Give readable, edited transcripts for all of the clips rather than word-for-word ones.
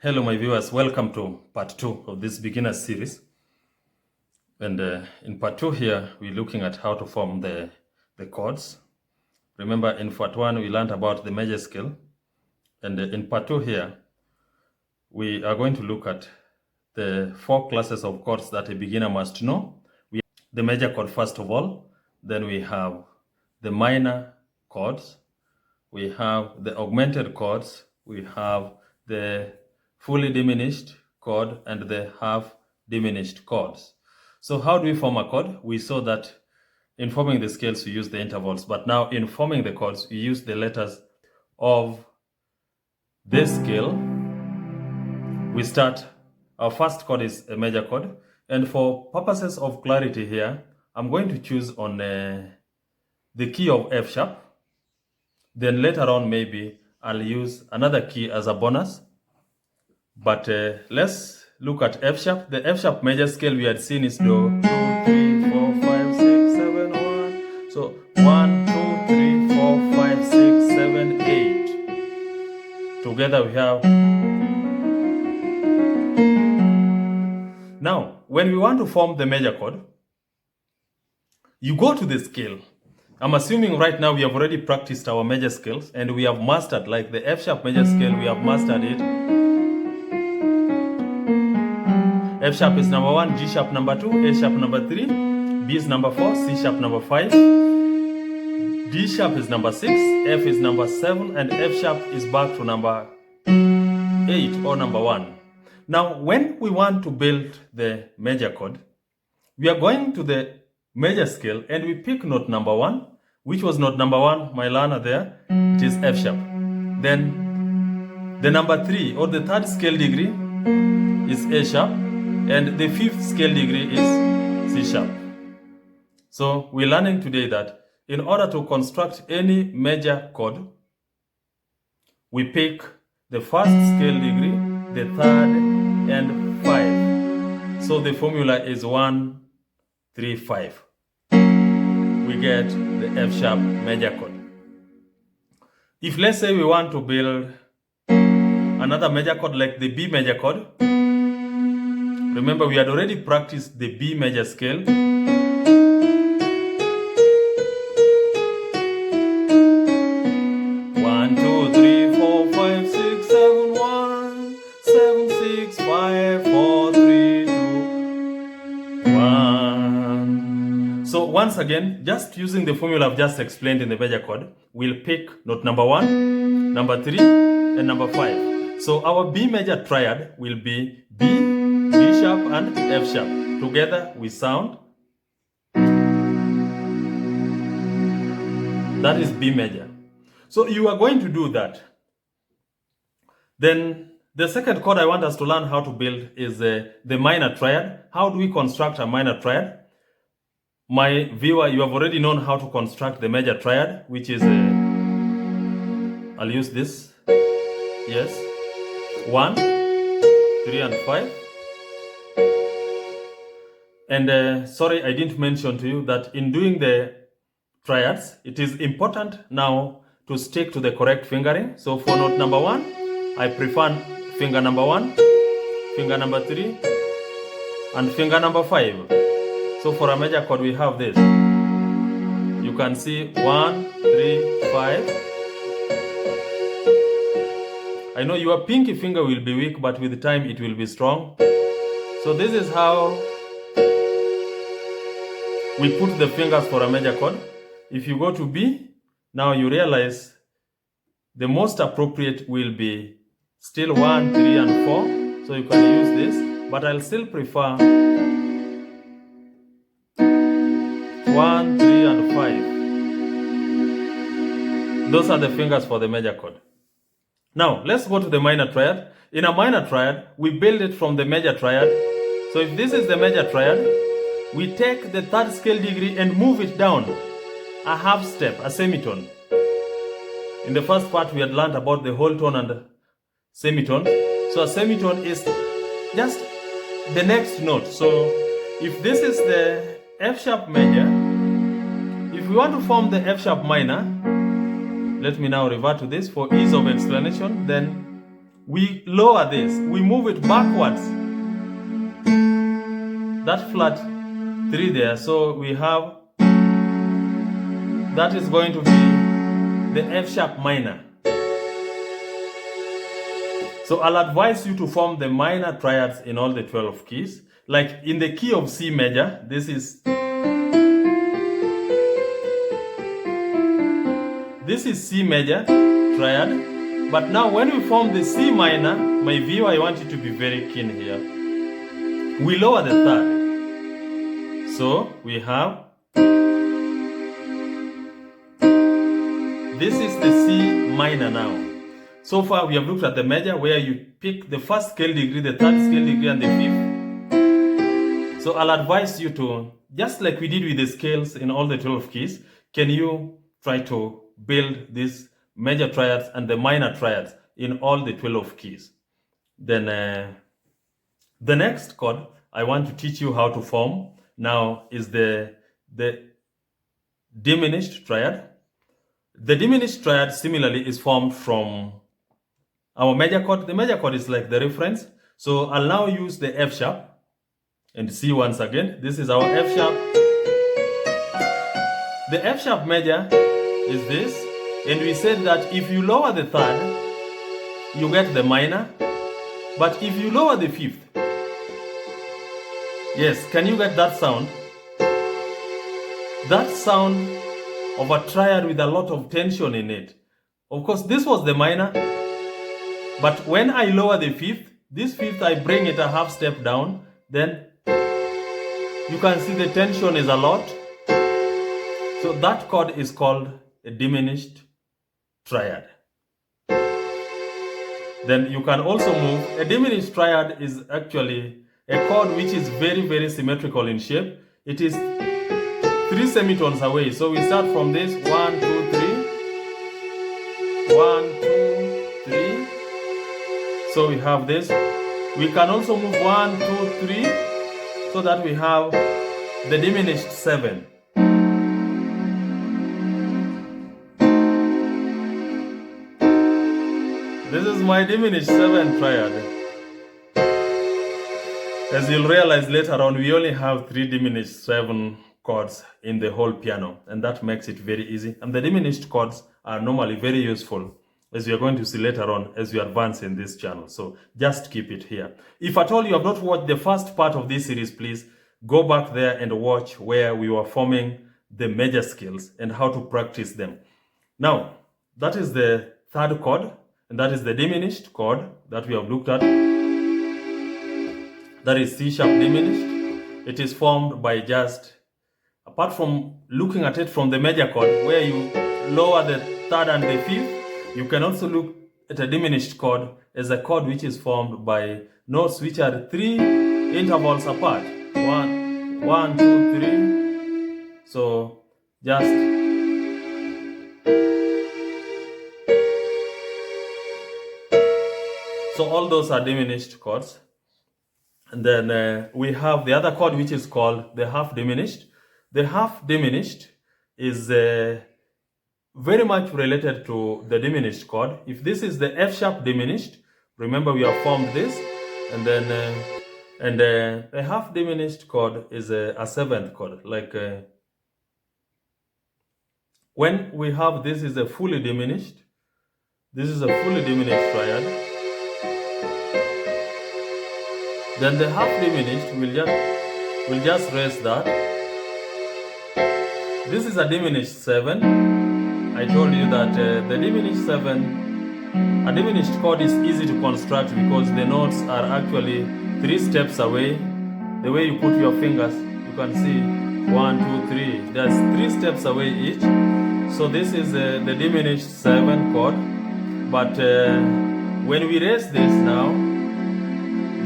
Hello, my viewers. Welcome to part 2 of this beginner series. And in part 2 here, we're looking at how to form the chords. Remember, in part 1, we learned about the major scale. And in part 2 here, we are going to look at the 4 classes of chords that a beginner must know. We have the major chord first of all. Then we have the minor chords. We have the augmented chords. We have the fully diminished chord and the half diminished chords. So how do we form a chord? We saw that in forming the scales we use the intervals, but now in forming the chords we use the letters of this scale. We start, our first chord is a major chord, and for purposes of clarity here, I'm going to choose on the key of F sharp. Then later on maybe I'll use another key as a bonus. But let's look at F sharp. The F sharp major scale we had seen is Do, 2, 3, 4, 5, 6, 7, 1. So 1, 2, 3, 4, 5, 6, 7, 8. Together we have. Now, when we want to form the major chord, you go to the scale. I'm assuming right now we have already practiced our major scales and we have mastered, like the F sharp major scale, we have mastered it. F sharp is number 1, G sharp number 2, A sharp number 3, B is number 4, C sharp number 5, D sharp is number 6, F is number 7, and F sharp is back to number 8 or number 1. Now, when we want to build the major chord, we are going to the major scale and we pick note number 1, which was note number 1, my learner there, it is F sharp. Then the number 3 or the third scale degree is A sharp. And the 5th scale degree is C sharp. So we're learning today that in order to construct any major chord, we pick the first scale degree, the third, and 5. So the formula is 1, 3, 5. We get the F sharp major chord. If let's say we want to build another major chord like the B major chord, remember, we had already practiced the B major scale. 1, 2, 3, 4, 5, 6, 7, 1, 7, 6, 5, 4, 3, 2, 1. So once again, just using the formula I've just explained in the major chord, we'll pick note number 1, number 3, and number 5. So our B major triad will be B, D sharp and F sharp. Together we sound. That is B major. So you are going to do that. Then the second chord I want us to learn how to build is the minor triad. How do we construct a minor triad? My viewer, you have already known how to construct the major triad, which is I'll use this. Yes. 1, 3, and 5. And sorry, I didn't mention to you that in doing the triads, it is important now to stick to the correct fingering. So for note number 1, I prefer finger number 1, finger number 3, and finger number 5. So for a major chord, we have this. You can see 1, 3, 5. I know your pinky finger will be weak, but with time it will be strong. So this is how we put the fingers for a major chord. If you go to B, now you realize the most appropriate will be still 1, 3, and 4. So you can use this, but I'll still prefer 1, 3, and 5. Those are the fingers for the major chord. Now, let's go to the minor triad. In a minor triad, we build it from the major triad. So if this is the major triad, we take the third scale degree and move it down a half step, a semitone. In the first part, we had learned about the whole tone and semitone. So a semitone is just the next note. So if this is the F sharp major, if we want to form the F sharp minor, let me now revert to this for ease of explanation. Then we lower this, we move it backwards. That flat 3 there, so we have, that is going to be the F sharp minor. So I'll advise you to form the minor triads in all the 12 keys. Like in the key of C major, this is C major triad. But now when we form the C minor, my viewer, I want you to be very keen here. We lower the third. So we have, this is the C minor now. So far we have looked at the major where you pick the first scale degree, the third scale degree, and the fifth. So I'll advise you to, just like we did with the scales in all the 12 keys, can you try to build these major triads and the minor triads in all the 12 keys. Then the next chord I want to teach you how to form now is the diminished triad. The diminished triad similarly is formed from our major chord. The major chord is like the reference. So I'll now use the F sharp and see once again. This is our F sharp. The F sharp major is this. And we said that if you lower the third, you get the minor. But if you lower the fifth, yes, can you get that sound? That sound of a triad with a lot of tension in it. Of course, this was the minor. But when I lower the fifth, this fifth I bring it a half step down, then you can see the tension is a lot. So that chord is called a diminished triad. Then you can also move. A diminished triad is actually a chord which is very, very symmetrical in shape. It is 3 semitones away. So we start from this 1, 2, 3. 1, 2, 3. So we have this. We can also move 1, 2, 3, so that we have the diminished 7. This is my diminished 7 triad. As you'll realize later on, we only have 3 diminished 7 chords in the whole piano, and that makes it very easy. And the diminished chords are normally very useful, as we are going to see later on as we advance in this channel. So just keep it here. If at all you have not watched the first part of this series, please go back there and watch where we were forming the major scales and how to practice them. Now, that is the third chord, and that is the diminished chord that we have looked at. That is C sharp diminished. It is formed by just, apart from looking at it from the major chord where you lower the third and the fifth, you can also look at a diminished chord as a chord which is formed by notes which are 3 intervals apart. 1, 1, 2, 3. So just so all those are diminished chords. And then we have the other chord which is called the half diminished. The half diminished is very much related to the diminished chord. If this is the F sharp diminished, remember we have formed this, and then a half diminished chord is a 7th chord. Like when we have this is a fully diminished, this is a fully diminished triad. Then the half diminished will just raise that. This is a diminished 7. I told you that the diminished 7, a diminished chord is easy to construct because the notes are actually 3 steps away. The way you put your fingers, you can see 1, 2, 3. There's 3 steps away each. So this is the diminished 7 chord. But when we raise this now,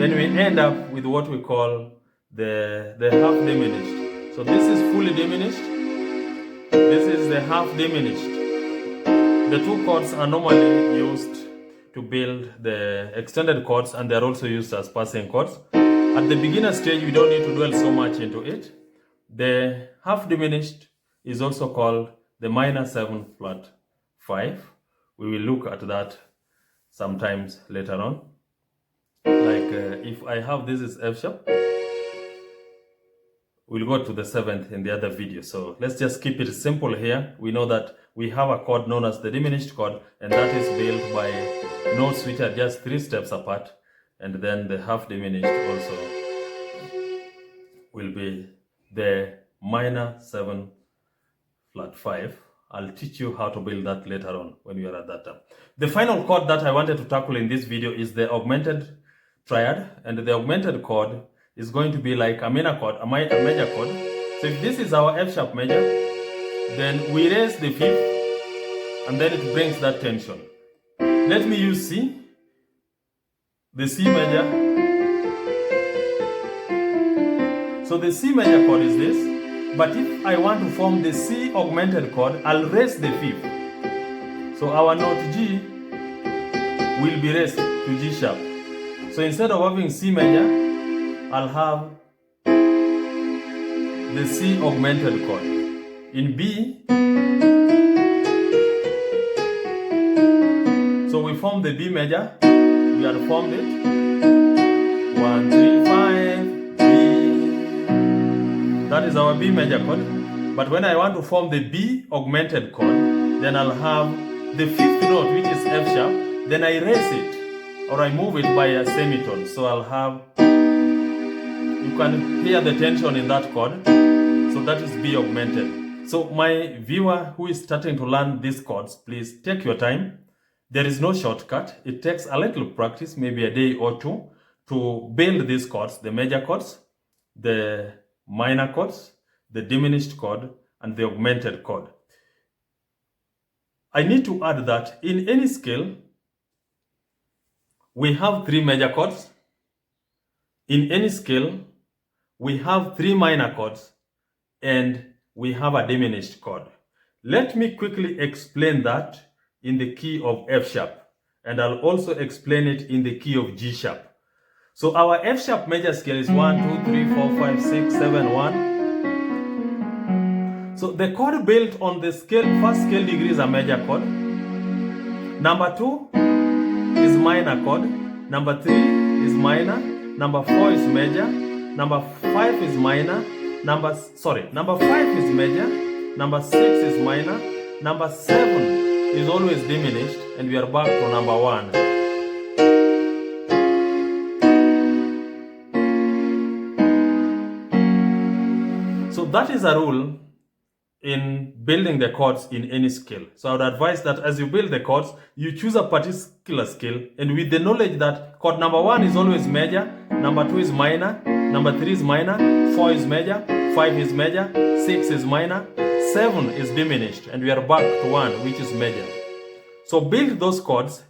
then we end up with what we call the half diminished. So this is fully diminished. This is the half diminished. The 2 chords are normally used to build the extended chords, and they're also used as passing chords. At the beginner stage, we don't need to dwell so much into it. The half diminished is also called the minor 7 flat 5. We will look at that sometimes later on. Like if I have this is F sharp, we'll go to the 7th in the other video. So let's just keep it simple here. We know that we have a chord known as the diminished chord, and that is built by notes which are just 3 steps apart, and then the half diminished also will be the minor 7 flat 5. I'll teach you how to build that later on when we are at that time. The final chord that I wanted to tackle in this video is the augmented triad, and the augmented chord is going to be like a minor chord, a major chord. So if this is our F sharp major, then we raise the 5th, and then it brings that tension. Let me use C, the C major. So the C major chord is this, but if I want to form the C augmented chord, I'll raise the 5th. So our note G will be raised to G sharp. So instead of having C major, I'll have the C augmented chord. In B, so we form the B major. We had formed it. 1, 3, 5, B. That is our B major chord. But when I want to form the B augmented chord, then I'll have the 5th note, which is F sharp. Then I raise it, or I move it by a semitone. So I'll have, you can hear the tension in that chord. So that is B augmented. So my viewer who is starting to learn these chords, please take your time. There is no shortcut. It takes a little practice, maybe a day or two, to build these chords, the major chords, the minor chords, the diminished chord, and the augmented chord. I need to add that in any scale, we have 3 major chords. In any scale, we have 3 minor chords, and we have a diminished chord. Let me quickly explain that in the key of F sharp, and I'll also explain it in the key of G sharp. So our F sharp major scale is 1, 2, 3, 4, 5, 6, 7, 1. So the chord built on the scale, first scale degree is a major chord. Number 2 is minor chord. Number 3 is minor. Number 4 is major. Number 5 is minor. Number 5 is major. Number 6 is minor. Number 7 is always diminished, and we are back to number 1. So that is a rule in building the chords in any scale. So I would advise that as you build the chords, you choose a particular scale, and with the knowledge that chord number 1 is always major, number 2 is minor, number 3 is minor, 4 is major, 5 is major, 6 is minor, 7 is diminished, and we are back to 1, which is major. So build those chords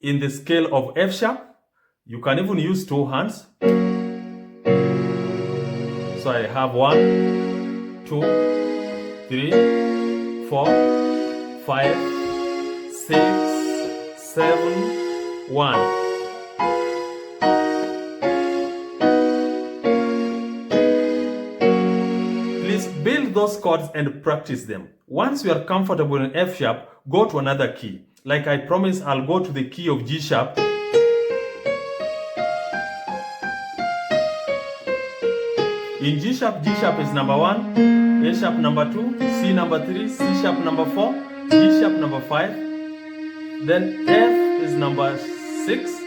in the scale of F sharp. You can even use 2 hands. So I have 1, 2, 3, 4, 5, 6, 7, 1. Please build those chords and practice them. Once you are comfortable in F sharp, go to another key. Like I promised, I'll go to the key of G sharp. In G sharp is number 1, A sharp number 2, C number 3, C sharp number 4, G sharp number 5. Then F is number 6,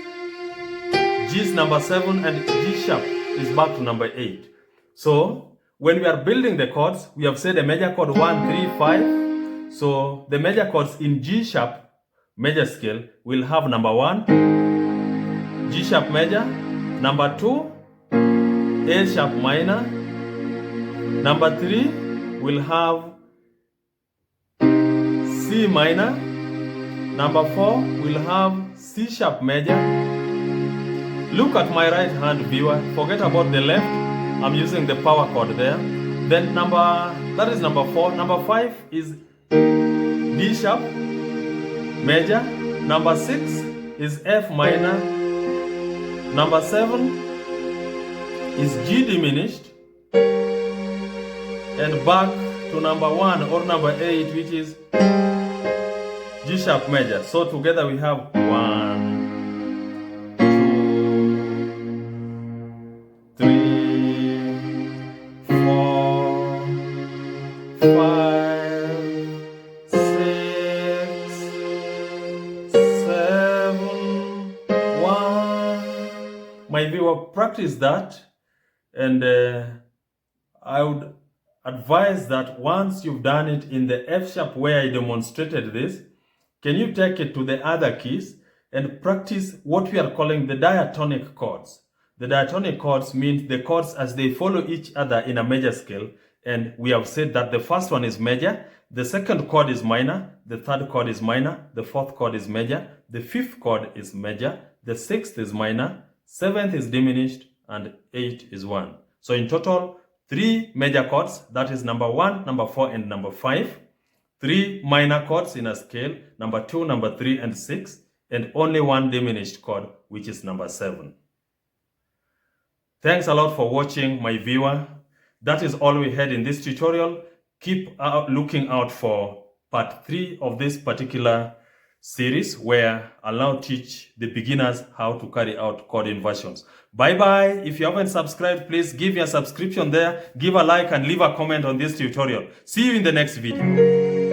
G is number 7, and G sharp is back to number 8. So when we are building the chords, we have said a major chord 1, 3, 5. So the major chords in G sharp major scale will have number 1, G sharp major, number 2, A sharp minor, number 3 will have C minor, number 4 will have C sharp major. Look at my right hand, viewer, forget about the left, I'm using the power chord there. Then that is number 4, number 5 is D sharp major, number 6 is F minor, number 7 is G diminished, and back to number 1 or number 8, which is G sharp major. So together we have 1, my viewer, practice that. And I would advise that once you've done it in the F sharp where I demonstrated this, can you take it to the other keys and practice what we are calling the diatonic chords. The diatonic chords mean the chords as they follow each other in a major scale. And we have said that the first one is major, the second chord is minor, the third chord is minor, the fourth chord is major, the fifth chord is major, the sixth is minor, seventh is diminished, and eighth is 1. So in total, 3 major chords, that is number 1, number 4, and number 5. 3 minor chords in a scale, number 2, number 3, and 6, and only 1 diminished chord, which is number 7. Thanks a lot for watching, my viewer. That is all we had in this tutorial. Keep looking out for part 3 of this particular series where I'll now teach the beginners how to carry out chord inversions. Bye-bye. If you haven't subscribed, please give me a subscription there, give a like, and leave a comment on this tutorial. See you in the next video.